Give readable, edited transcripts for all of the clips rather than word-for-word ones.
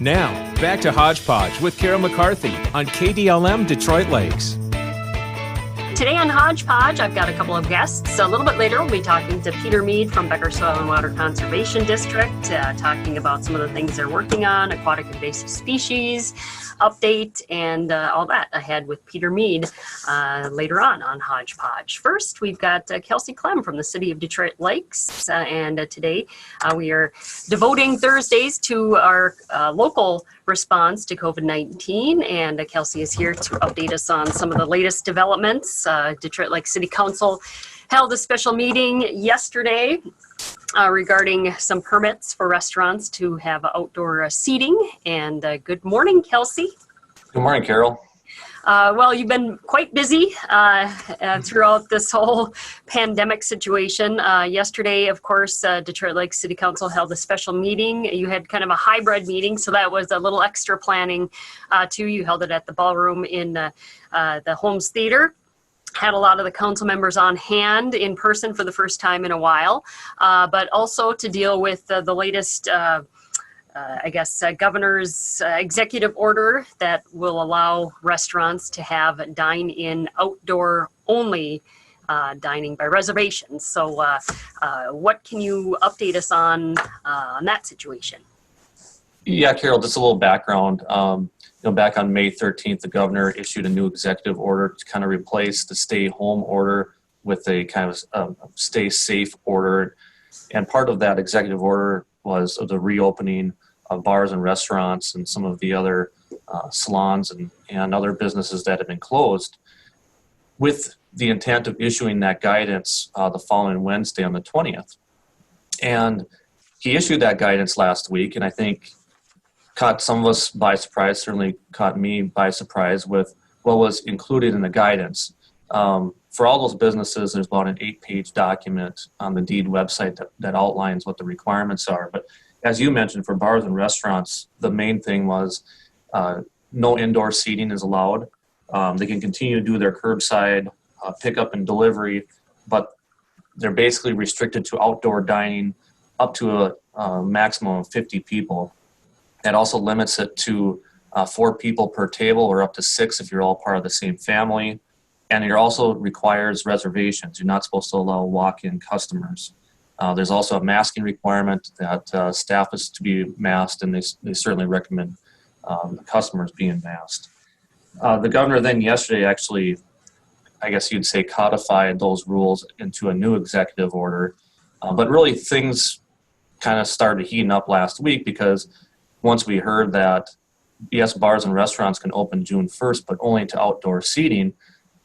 Now, back to Hodge Podge with Carol McCarthy on KDLM Detroit Lakes. Today on Hodge Podge, I've got a couple of guests. A little bit later, we'll be talking to Peter Mead from Becker Soil and Water Conservation District, talking about some of the things they're working on, aquatic invasive species update, and all that ahead with Peter Mead later on Hodge Podge. First, we've got Kelsey Clem from the city of Detroit Lakes, and today we are devoting Thursdays to our local response to COVID-19, and Kelsey is here to update us on some of the latest developments. Detroit Lake City Council held a special meeting yesterday regarding some permits for restaurants to have outdoor seating. And good morning, Kelsey. Good morning, Carol. Well, you've been quite busy throughout this whole pandemic situation. Yesterday, of course, Detroit Lake City Council held a special meeting. You had kind of a hybrid meeting, so that was a little extra planning too. You held it at the ballroom in the Holmes Theater. Had a lot of the council members on hand in person for the first time in a while, but also to deal with the latest governor's executive order that will allow restaurants to have dine-in outdoor only dining by reservations. So what can you update us on that situation? Yeah, Carol, just a little background. Back on May 13th, the governor issued a new executive order to kind of replace the stay home order with a kind of stay safe order. And part of that executive order was the reopening of bars and restaurants and some of the other salons and other businesses that have been closed, with the intent of issuing that guidance the following Wednesday on the 20th. And he issued that guidance last week, and I think caught some of us by surprise, certainly caught me by surprise with what was included in the guidance. For all those businesses, there's about an 8-page document on the deed website that outlines what the requirements are. But as you mentioned, for bars and restaurants, the main thing was no indoor seating is allowed. They can continue to do their curbside pickup and delivery, but they're basically restricted to outdoor dining up to a maximum of 50 people. That also limits it to 4 people per table, or up to 6 if you're all part of the same family. And it also requires reservations. You're not supposed to allow walk-in customers. There's also a masking requirement that staff is to be masked, and they certainly recommend the customers being masked. The governor then yesterday actually, I guess you'd say, codified those rules into a new executive order. But really things kind of started heating up last week, because once we heard that, yes, bars and restaurants can open June 1st, but only to outdoor seating,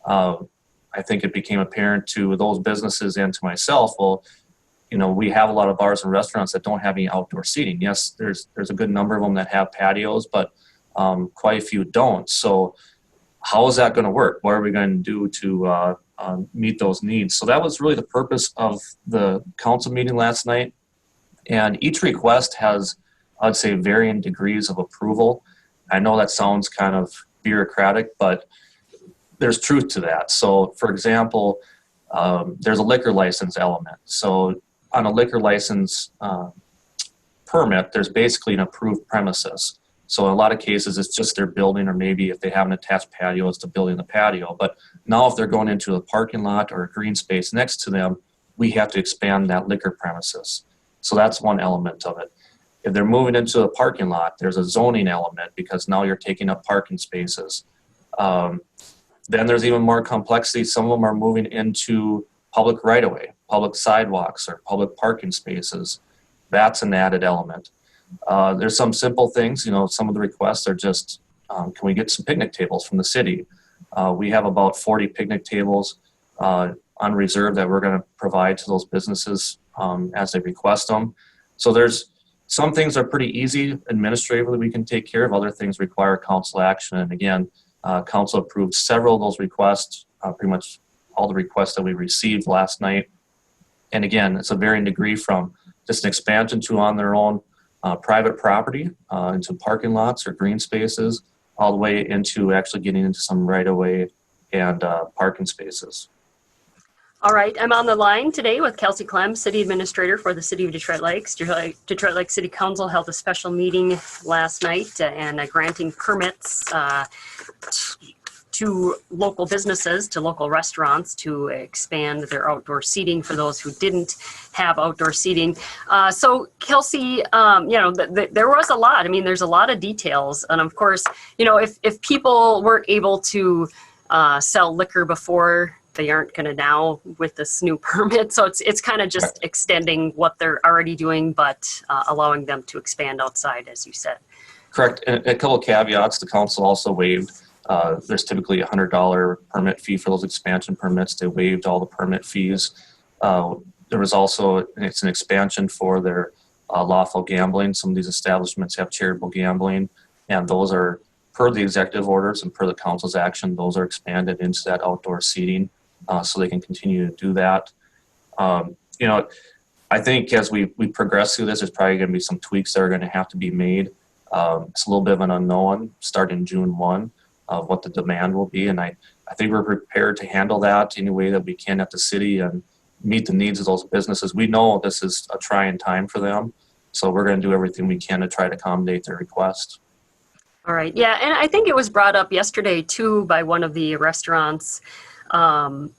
I think it became apparent to those businesses and to myself, well, we have a lot of bars and restaurants that don't have any outdoor seating. Yes, there's a good number of them that have patios, but quite a few don't. So how is that going to work? What are we going to do to meet those needs? So that was really the purpose of the council meeting last night. And each request has, I'd say, varying degrees of approval. I know that sounds kind of bureaucratic, but there's truth to that. So, for example, there's a liquor license element. So on a liquor license permit, there's basically an approved premises. So in a lot of cases, it's just their building, or maybe if they have an attached patio, it's the building the patio. But now if they're going into a parking lot or a green space next to them, we have to expand that liquor premises. So that's one element of it. If they're moving into a parking lot, there's a zoning element, because now you're taking up parking spaces. Then there's even more complexity. Some of them are moving into public right-of-way, public sidewalks, or public parking spaces. That's an added element. There's some simple things. Some of the requests are just, can we get some picnic tables from the city? We have about 40 picnic tables on reserve that we're going to provide to those businesses as they request them. So there's some things are pretty easy administratively we can take care of. Other things require council action. And again, council approved several of those requests, pretty much all the requests that we received last night. And again, it's a varying degree from just an expansion to on their own private property into parking lots or green spaces, all the way into actually getting into some right-of-way and parking spaces. All right, I'm on the line today with Kelsey Clem, City Administrator for the City of Detroit Lakes. Detroit Lakes City Council held a special meeting last night and granting permits to local businesses, to local restaurants to expand their outdoor seating for those who didn't have outdoor seating. So Kelsey, there was a lot. I mean, there's a lot of details. And of course, if people weren't able to sell liquor before, they aren't going to now with this new permit. So it's kind of just extending what they're already doing, but allowing them to expand outside, as you said. Correct. And a couple of caveats, the council also waived, there's typically a $100 permit fee for those expansion permits. They waived all the permit fees. There was also, it's an expansion for their lawful gambling. Some of these establishments have charitable gambling, and those are, per the executive orders and per the council's action, those are expanded into that outdoor seating. So they can continue to do that. I think as we progress through this, there's probably going to be some tweaks that are going to have to be made. It's a little bit of an unknown starting June 1 of what the demand will be. And I think we're prepared to handle that any way that we can at the city and meet the needs of those businesses. We know this is a trying time for them. So we're going to do everything we can to try to accommodate their request. All right. Yeah. And I think it was brought up yesterday, too, by one of the restaurants, about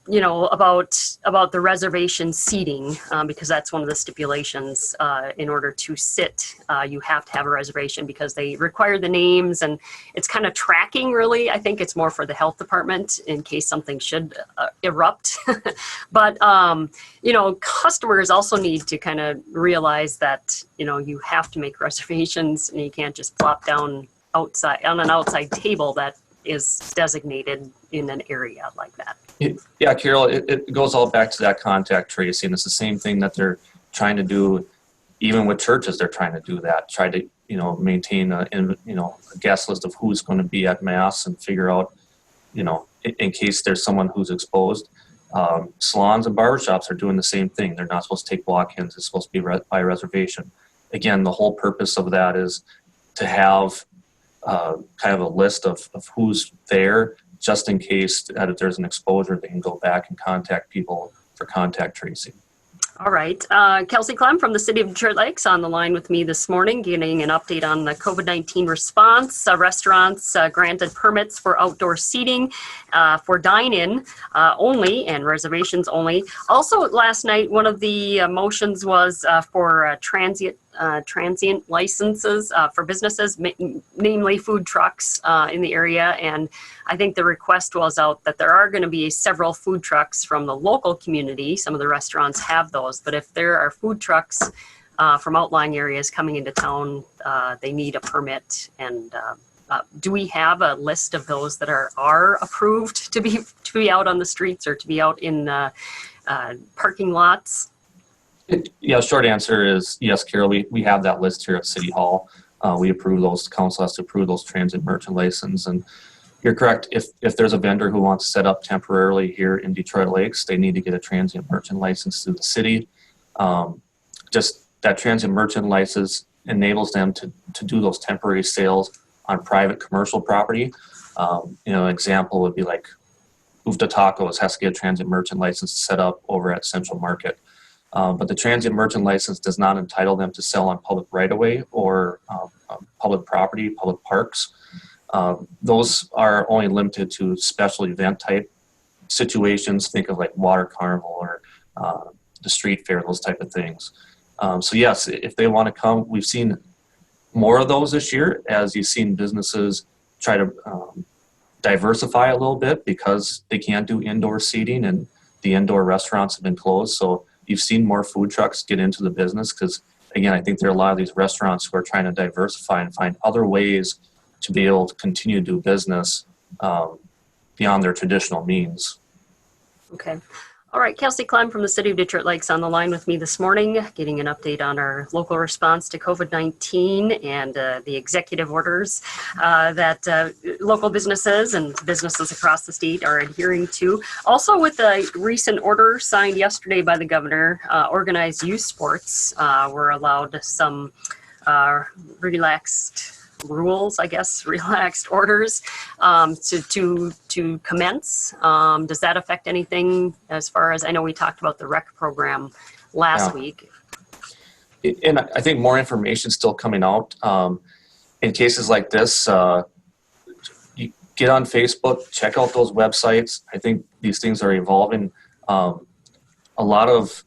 the reservation seating, because that's one of the stipulations. In order to sit, you have to have a reservation because they require the names, and it's kind of tracking, really. I think it's more for the health department in case something should erupt. But, customers also need to kind of realize that, you have to make reservations and you can't just plop down outside on an outside table that is designated in an area like that. Yeah, Carol, it goes all back to that contact tracing. It's the same thing that they're trying to do, even with churches. They're trying to do that. Try to maintain a guest list of who's going to be at mass and figure out in case there's someone who's exposed. Salons and barbershops are doing the same thing. They're not supposed to take walk-ins. It's supposed to be by reservation. Again, the whole purpose of that is to have kind of a list of who's there, just in case that if there's an exposure, they can go back and contact people for contact tracing. All right. Kelsey Clem from the City of Detroit Lakes on the line with me this morning, getting an update on the COVID-19 response. Restaurants granted permits for outdoor seating for dine-in only and reservations only. Also, last night, one of the motions was for transient licenses for businesses, namely food trucks in the area. And I think the request was out that there are going to be several food trucks from the local community. Some of the restaurants have those, but if there are food trucks from outlying areas coming into town, they need a permit. And do we have a list of those that are approved to be out on the streets or to be out in parking lots? Yeah, short answer is yes, Carol. We have that list here at City Hall. We approve those. The council has to approve those transient merchant license. And you're correct. If there's a vendor who wants to set up temporarily here in Detroit Lakes, they need to get a transient merchant license through the city. Just that transient merchant license enables them to do those temporary sales on private commercial property. An example would be like Ufta Tacos has to get a transient merchant license set up over at Central Market. But the transient merchant license does not entitle them to sell on public right-of-way or public property, public parks. Those are only limited to special event type situations. Think of like water carnival or the street fair, those type of things. So yes, if they want to come, we've seen more of those this year as you've seen businesses try to diversify a little bit because they can't do indoor seating and the indoor restaurants have been closed. So you've seen more food trucks get into the business because, again, I think there are a lot of these restaurants who are trying to diversify and find other ways to be able to continue to do business beyond their traditional means. Okay. All right, Kelsey Clem from the City of Detroit Lakes on the line with me this morning, getting an update on our local response to COVID-19 and the executive orders that local businesses and businesses across the state are adhering to. Also, with a recent order signed yesterday by the governor, organized youth sports were allowed some relaxed rules, I guess, relaxed orders to commence. Does that affect anything as far as, I know we talked about the rec program last week. And I think more information is still coming out. In cases like this, you get on Facebook, check out those websites. I think these things are evolving. A lot of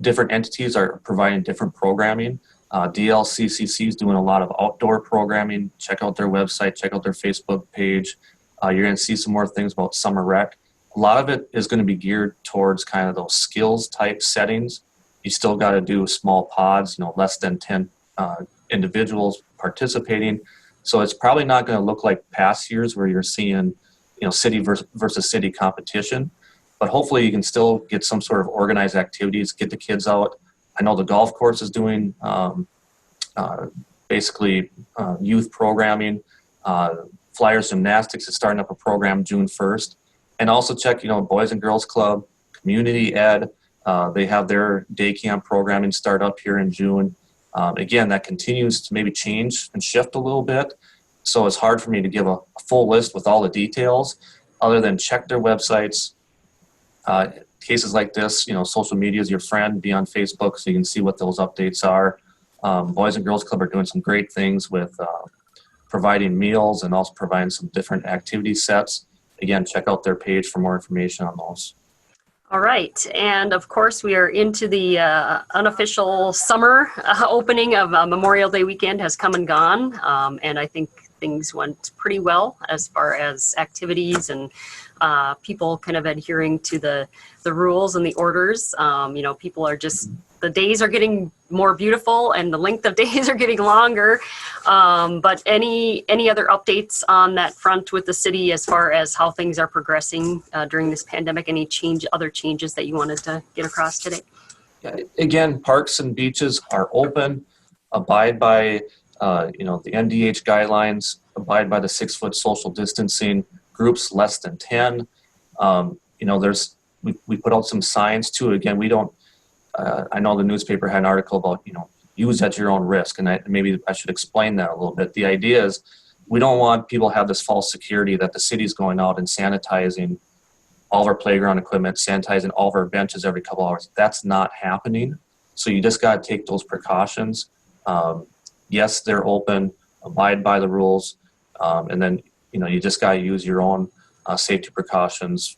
different entities are providing different programming. DLCCC is doing a lot of outdoor programming. Check out their website, check out their Facebook page. You're going to see some more things about summer rec. A lot of it is going to be geared towards kind of those skills type settings. You still got to do small pods, less than 10 individuals participating. So it's probably not going to look like past years where you're seeing, city versus city competition. But hopefully you can still get some sort of organized activities, get the kids out. I know the golf course is doing basically youth programming. Flyers Gymnastics is starting up a program June 1st. And also check, Boys and Girls Club, Community Ed. They have their day camp programming start up here in June. Again, that continues to maybe change and shift a little bit. So it's hard for me to give a full list with all the details other than check their websites. Cases like this, social media is your friend. Be on Facebook so you can see what those updates are. Boys and Girls Club are doing some great things with providing meals and also providing some different activity sets. Again, check out their page for more information on those. All right. And of course, we are into the unofficial summer opening of Memorial Day weekend has come and gone. And I think things went pretty well as far as activities and people kind of adhering to the rules and the orders. People are just, the days are getting more beautiful and the length of days are getting longer. But any other updates on that front with the city as far as how things are progressing during this pandemic? Any other changes that you wanted to get across today? Yeah, again, parks and beaches are open. Abide by the NDH guidelines. Abide by the 6-foot social distancing. Groups less than 10. We put out some signs too. Again, we don't. I know the newspaper had an article about use at your own risk, and maybe I should explain that a little bit. The idea is we don't want people to have this false security that the city's going out and sanitizing all of our playground equipment, sanitizing all of our benches every couple hours. That's not happening. So you just got to take those precautions. Yes, they're open. Abide by the rules, and then you just got to use your own safety precautions.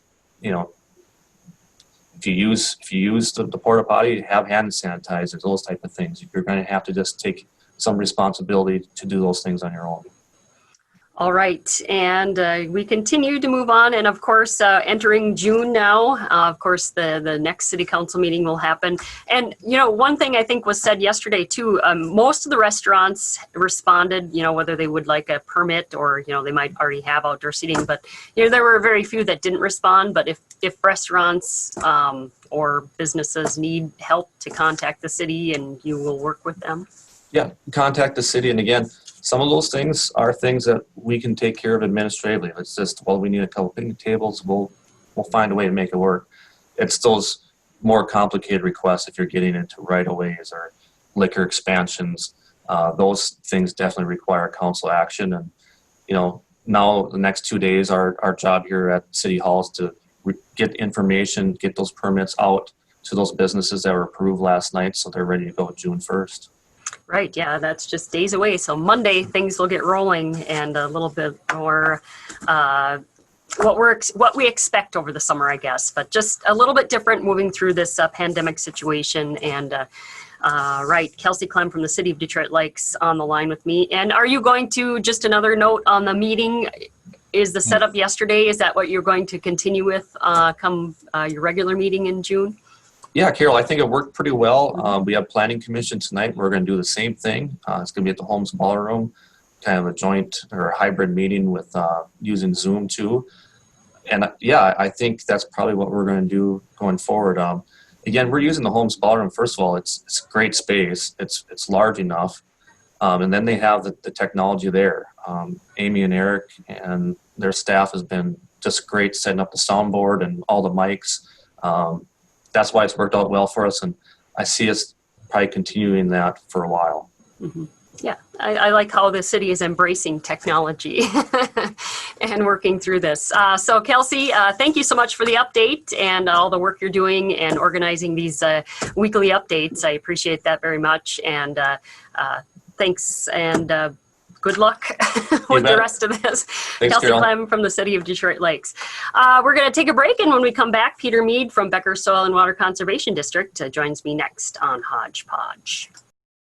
If you use the porta potty, have hand sanitizers, those type of things. You're going to have to just take some responsibility to do those things on your own. All right, and we continue to move on, and of course, entering June now, of course, the next city council meeting will happen. And, one thing I think was said yesterday too, most of the restaurants responded, whether they would like a permit or, they might already have outdoor seating, but, there were very few that didn't respond. But if restaurants or businesses need help, to contact the city and you will work with them. Yeah, contact the city. And again, some of those things are things that we can take care of administratively. It's just, we need a couple picnic tables. We'll find a way to make it work. It's those more complicated requests if you're getting into right-of-ways or liquor expansions. Those things definitely require council action. And, now the next 2 days, our job here at City Hall is to get information, get those permits out to those businesses that were approved last night so they're ready to go June 1st. Right, yeah, that's just days away. So Monday things will get rolling, and a little bit more what we expect over the summer, I guess, but just a little bit different moving through this pandemic situation. And right, Kelsey Clem from the City of Detroit Lakes on the line with me. And are you going to, just another note on the meeting, is the setup yesterday, is that what you're going to continue with come your regular meeting in June? Yeah, Carol, I think it worked pretty well. We have Planning Commission tonight. We're going to do the same thing. It's going to be at the Holmes Ballroom, kind of a joint or a hybrid meeting with using Zoom too. And yeah, I think that's probably what we're going to do going forward. Again, we're using the Holmes Ballroom. First of all, it's a great space. It's large enough. And then they have the technology there. Amy and Eric and their staff has been just great setting up the soundboard and all the mics. That's why it's worked out well for us, and I see us probably continuing that for a while. Mm-hmm. Yeah, I like how the city is embracing technology and working through this. So Kelsey, thank you so much for the update and all the work you're doing and organizing these weekly updates. I appreciate that very much. And thanks and good luck with the rest of this. Thanks, Kelsey Carol. Clem from the City of Detroit Lakes. We're going to take a break, and when we come back, Peter Mead from Becker Soil and Water Conservation District joins me next on Hodge Podge.